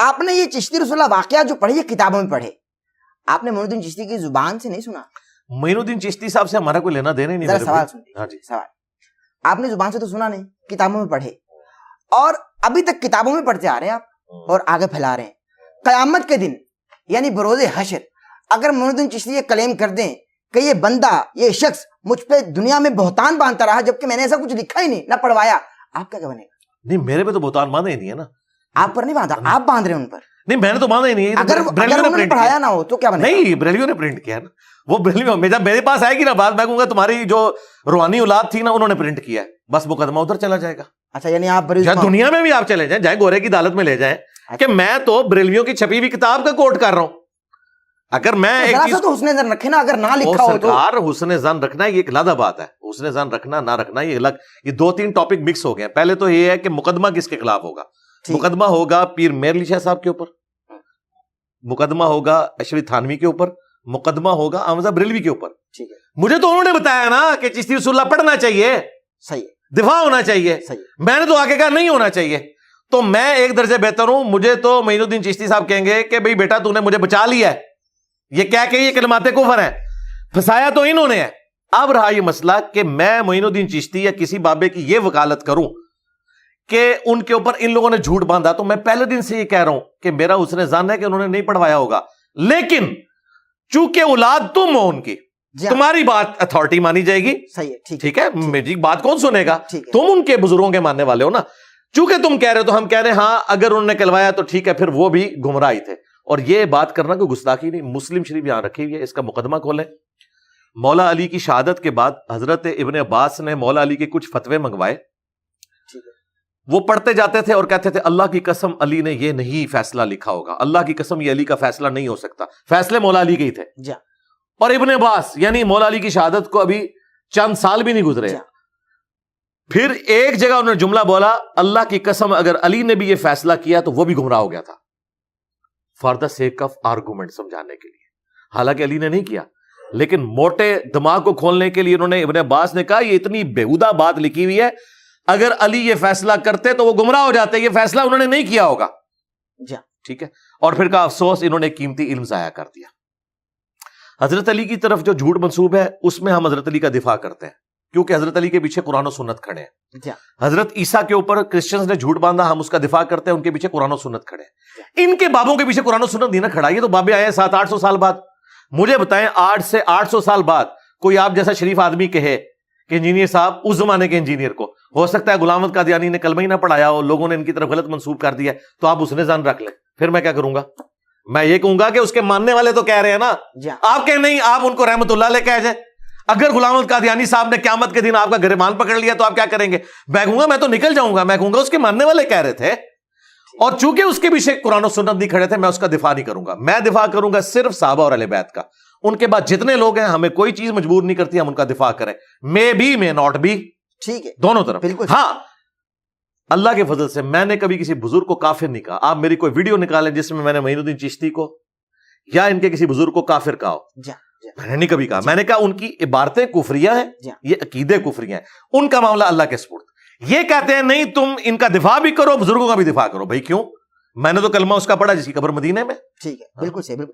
آپ نے یہ چشتی رسول اللہ واقعہ جو پڑھی ہے کتابوں میں پڑھے, آپ نے معین الدین چشتی کی زبان سے نہیں سنا. معین الدین چشتی صاحب سے ہمارا کوئی لینا دینا ہی نہیں. ذرا سوال سنیے. ہاں جی, سوال آپ نے زبان سے تو سنا نہیں, کتابوں میں پڑھے, اور ابھی تک کتابوں میں پڑھتے آ رہے ہیں آپ اور آگے پھیلا رہے ہیں. قیامت کے دن یعنی بروز حشر اگر معین الدین چشتی یہ کلیم کر دیں کہ یہ بندہ, یہ شخص مجھ پہ دنیا میں بہتان باندھتا رہا جبکہ میں نے ایسا کچھ لکھا ہی نہیں, نہ پڑھوایا, آپ کیا بنے گا؟ نہیں میرے پہ تو بہتان باندھا ہی نہیں ہے نا. آپ پر نہیں باندھا, آپ باندھ رہے ہیں ان پر. نہیں میں نے تو باندھا ہی نہیں. اگر انہوں نے پڑھایا نہ ہو تو کیا بنے گا؟ نہیں بریلویوں نے پرنٹ کیا نا. وہ بریلویوں میں جب میرے پاس آئے گی نا بات, میں کہوں گا تمہاری جو روحانی اولاد تھی نا انہوں نے پرنٹ کیا ہے, بس مقدمہ ادھر چلا جائے گا. اچھا یعنی آپ دنیا میں بھی آپ چلے جائیں, جائیں گورے کی عدالت میں لے جائیں کہ میں تو بریلویوں کی چھپی ہوئی کتاب کا کوٹ کر رہا ہوں. اگر میں ایک چیز تو حسن زن رکھے نا, اگر نہ لکھا ہو تو حسن زن رکھنا یہ ایک علیحدہ بات ہے. حسن زن رکھنا نہ رکھنا یہ الگ, یہ دو تین ٹاپک مکس ہو گئے. پہلے تو یہ ہے کہ مقدمہ کس کے خلاف ہوگا. مقدمہ ہوگا پیر میر علی شاہ صاحب کے اوپر, مقدمہ ہوگا اشری تھانوی کے اوپر, مقدمہ ہوگا احمد بریلوی کے اوپر. مجھے تو انہوں نے بتایا نا کہ چشتی رسول اللہ پڑھنا چاہیے, صحیح, دفاع ہونا چاہیے. میں نے تو آگے کہا نہیں ہونا چاہیے. تو میں ایک درجے بہتر ہوں. مجھے تو معین الدین چشتی صاحب کہیں گے کہ بھئی بیٹا تو نے مجھے بچا لیا ہے, یہ کیا کہ یہ کلمات کفر ہیں, پھنسایا تو انہوں نے ہے. اب رہا یہ مسئلہ کہ میں معین الدین چشتی یا کسی بابے کی یہ وکالت کروں کہ ان کے اوپر ان لوگوں نے جھوٹ باندھا, تو میں پہلے دن سے یہ کہہ رہا ہوں کہ میرا حسن ظن ہے کہ انہوں نے نہیں پڑھوایا ہوگا. لیکن چونکہ اولاد تم ہو ان کی, تمہاری بات اتھارٹی مانی جائے گی. ٹھیک ہے, میری بات کون سنے گا, تم ان کے بزرگوں کے ماننے والے ہو نا. چونکہ تم کہہ رہے ہو تو ہم کہہ رہے ہیں ہاں اگر انہوں نے کہلوایا تو ٹھیک ہے, پھر وہ بھی گمراہی تھے. اور یہ بات کرنا کوئی گستاخی نہیں. مسلم شریف یہاں رکھی ہوئی ہے, اس کا مقدمہ کھولیں. مولا علی کی شہادت کے بعد حضرت ابن عباس نے مولا علی کے کچھ فتوے منگوائے. وہ پڑھتے جاتے تھے اور کہتے تھے اللہ کی قسم علی نے یہ نہیں فیصلہ لکھا ہوگا, اللہ کی قسم یہ علی کا فیصلہ نہیں ہو سکتا. فیصلے مولا علی کے ہی تھے. اور ابن عباس یعنی مولا علی کی شہادت کو ابھی چند سال بھی نہیں گزرے. پھر ایک جگہ انہوں نے جملہ بولا اللہ کی قسم اگر علی نے بھی یہ فیصلہ کیا تو وہ بھی گمراہ ہو گیا تھا, for the sake of argument, سمجھانے کے لیے. حالانکہ علی نے نہیں کیا, لیکن موٹے دماغ کو کھولنے کے لیے انہوں نے, ابن عباس نے کہا یہ اتنی بیہودہ بات لکھی ہوئی ہے, اگر علی یہ فیصلہ کرتے تو وہ گمراہ ہو جاتے, یہ فیصلہ انہوں نے نہیں کیا ہوگا. ٹھیک ہے. اور پھر کہا افسوس انہوں نے قیمتی علم ضائع کر دیا. حضرت علی کی طرف جو جھوٹ منسوب ہے اس میں ہم حضرت علی کا دفاع کرتے ہیں کیونکہ حضرت علی کے پیچھے قرآن و سنت کھڑے ہیں. حضرت عیسیٰ کے اوپر کرسچنز نے جھوٹ باندھا, ہم اس کا دفاع کرتے ہیں, ان کے پیچھے قرآن و سنت کھڑے ہیں. ان کے بابوں کے پیچھے قرآن و سنت نہیں نہ کھڑا, یہ تو بابے آئے ہیں 700-800 سال بعد. مجھے بتائیں 800 سے 800 سال بعد کوئی آپ جیسا شریف آدمی کہے کہ انجینئر صاحب, اس زمانے کے انجینئر کو ہو سکتا ہے غلام احمد قادیانی نے کلمہ ہی نہ پڑھایا ہو, لوگوں نے ان کی طرف غلط منسوب کر دیا, تو آپ اس نے ظن رکھ لیں. پھر میں کیا کروں گا؟ میں یہ کہوں گا کہ اس کے ماننے والے تو کہہ رہے ہیں نا, آپ کہ نہیں, آپ ان کو رحمت اللہ علیہ کہہ جائیں. اگر غلام احمد قادیانی صاحب نے قیامت کے دن آپ کا گریبان پکڑ لیا تو آپ کیا کریں گے؟ میں کہوں گا میں تو نکل جاؤں گا, میں کہوں گا اس کے ماننے والے کہہ رہے تھے, اور چونکہ اس کے پیچھے قرآن و سنت نہیں کھڑے تھے میں اس کا دفاع نہیں کروں گا. میں دفاع کروں گا صرف صحابہ اور اہل بیت کا. ان کے بعد جتنے لوگ ہیں ہمیں کوئی چیز مجبور نہیں کرتی, ہم ان کا دفاع کریں, may be may not be. ٹھیک ہے, دونوں طرف. بالکل. ہاں اللہ کے فضل سے میں نے کبھی کسی بزرگ کو کافر نہیں کہا. آپ میری کوئی ویڈیو نکالیں جس میں نے معین الدین چشتی کو یا ان کے کسی بزرگ کو کافر کہا ہو, میں نے نہیں کبھی کہا. میں نے کہا ان کی عبارتیں کفریہ ہیں, یہ عقیدے کفریہ ہیں, ان کا معاملہ اللہ کے سپرد. یہ کہتے ہیں نہیں تم ان کا دفاع بھی کرو, بزرگوں کا بھی دفاع کرو. بھائی کیوں؟ میں نے تو کلمہ اس کا پڑھا جس کی قبر مدینے میں. ٹھیک ہے, بالکل صحیح.